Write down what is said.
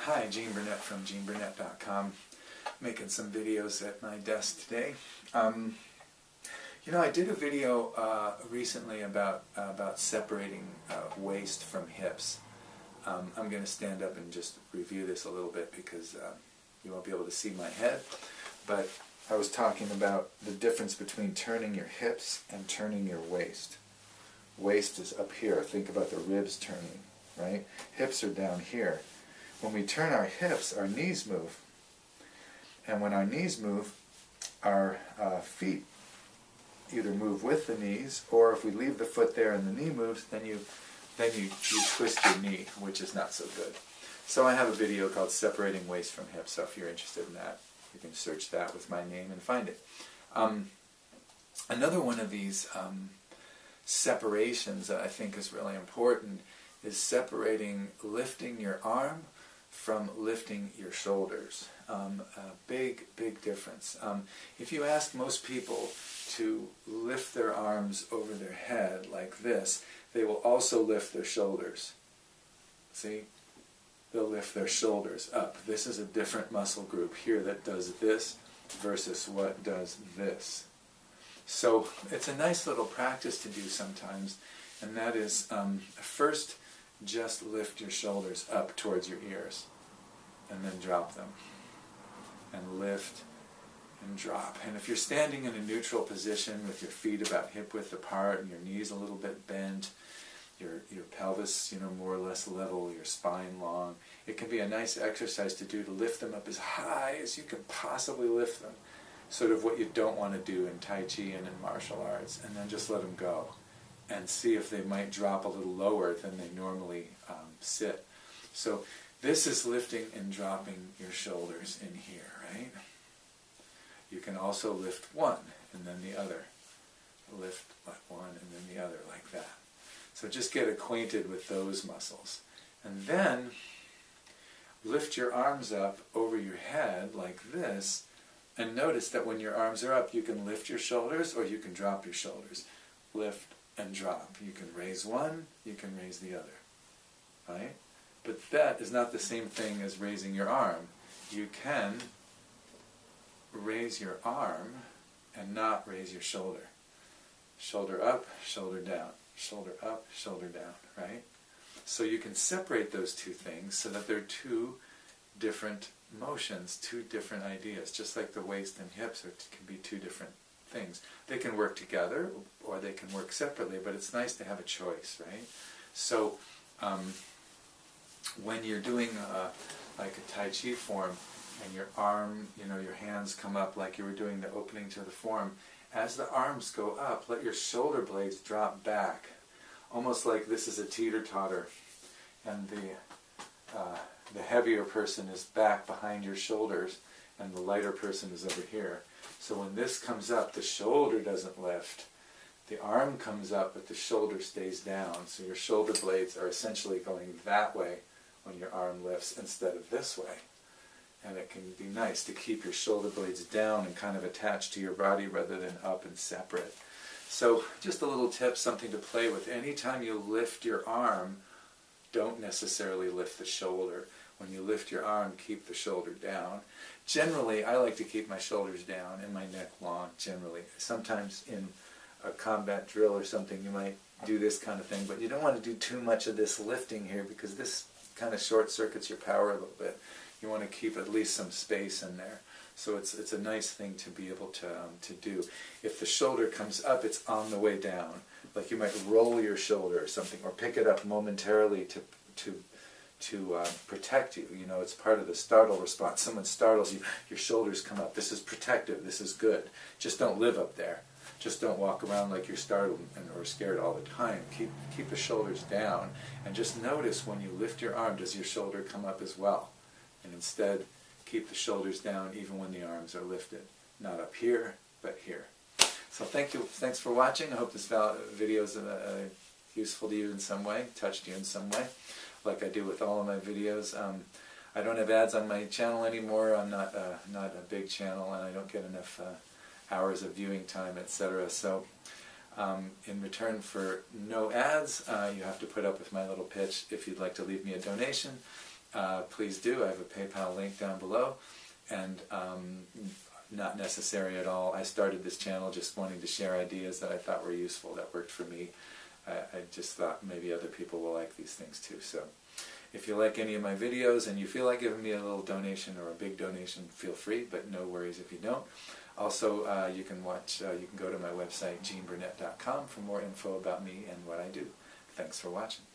Hi, Gene Burnett from GeneBurnett.com, making some videos at my desk today. I did a video recently about separating waist from hips. I'm going to stand up and just review this a little bit because you won't be able to see my head. But I was talking about the difference between turning your hips and turning your waist. Waist is up here. Think about the ribs turning, right? Hips are down here. When we turn our hips, our knees move. And when our knees move, our feet either move with the knees, or if we leave the foot there and the knee moves, then you twist your knee, which is not so good. So I have a video called Separating Waist from Hips, so if you're interested in that, you can search that with my name and find it. Another one of these separations that I think is really important is separating lifting your arm from lifting your shoulders. A big difference. If you ask most people to lift their arms over their head like this, they will also lift their shoulders. See? They'll lift their shoulders up. This is a different muscle group here that does this versus what does this. So it's a nice little practice to do sometimes, and that is first just lift your shoulders up towards your ears and then drop them and lift and drop. And if you're standing in a neutral position with your feet about hip width apart and your knees a little bit bent, your pelvis more or less level, your spine long, it can be a nice exercise to do to lift them up as high as you can possibly lift them. Sort of what you don't want to do in Tai Chi and in martial arts, and then just let them go and see if they might drop a little lower than they normally sit. So this is lifting and dropping your shoulders in here, right? You can also lift one and then the other. Lift like one and then the other like that. So just get acquainted with those muscles. And then lift your arms up over your head like this, and notice that when your arms are up, you can lift your shoulders or you can drop your shoulders. Lift and drop. You can raise one, you can raise the other, right? But that is not the same thing as raising your arm. You can raise your arm and not raise your shoulder. Shoulder up, shoulder down. Shoulder up, shoulder down, right? So you can separate those two things so that they're two different motions, two different ideas, just like the waist and hips can be two different things. They can work together or they can work separately, but it's nice to have a choice, right? So when you're doing like a Tai Chi form and your arm, your hands come up like you were doing the opening to the form, as the arms go up, let your shoulder blades drop back, almost like this is a teeter-totter, and the heavier person is back behind your shoulders, and the lighter person is over here. So when this comes up, the shoulder doesn't lift. The arm comes up, but the shoulder stays down. So your shoulder blades are essentially going that way when your arm lifts instead of this way. And it can be nice to keep your shoulder blades down and kind of attached to your body rather than up and separate. So just a little tip, something to play with. Anytime you lift your arm, don't necessarily lift the shoulder. When you lift your arm, keep the shoulder down. Generally, I like to keep my shoulders down and my neck long, generally. Sometimes in a combat drill or something, you might do this kind of thing, but you don't want to do too much of this lifting here because this kind of short-circuits your power a little bit. You want to keep at least some space in there. So it's a nice thing to be able to do. If the shoulder comes up, it's on the way down. Like you might roll your shoulder or something, or pick it up momentarily to protect you. It's part of the startle response. Someone startles you, your shoulders come up. This is protective. This is good. Just don't live up there. Just don't walk around like you're startled or scared all the time. Keep the shoulders down, and just notice when you lift your arm, does your shoulder come up as well? And instead, keep the shoulders down even when the arms are lifted. Not up here, but here. So thanks for watching. I hope this video is useful to you in some way, touched you in some way, like I do with all of my videos. I don't have ads on my channel anymore. I'm not a big channel, and I don't get enough hours of viewing time, etc. So in return for no ads, you have to put up with my little pitch if you'd like to leave me a donation. please do. I have a PayPal link down below, and not necessary at all. I started this channel just wanting to share ideas that I thought were useful, that worked for me. I just thought maybe other people will like these things too. So if you like any of my videos and you feel like giving me a little donation or a big donation, feel free, but no worries if you don't. Also, you can go to my website, geneburnett.com, for more info about me and what I do. Thanks for watching.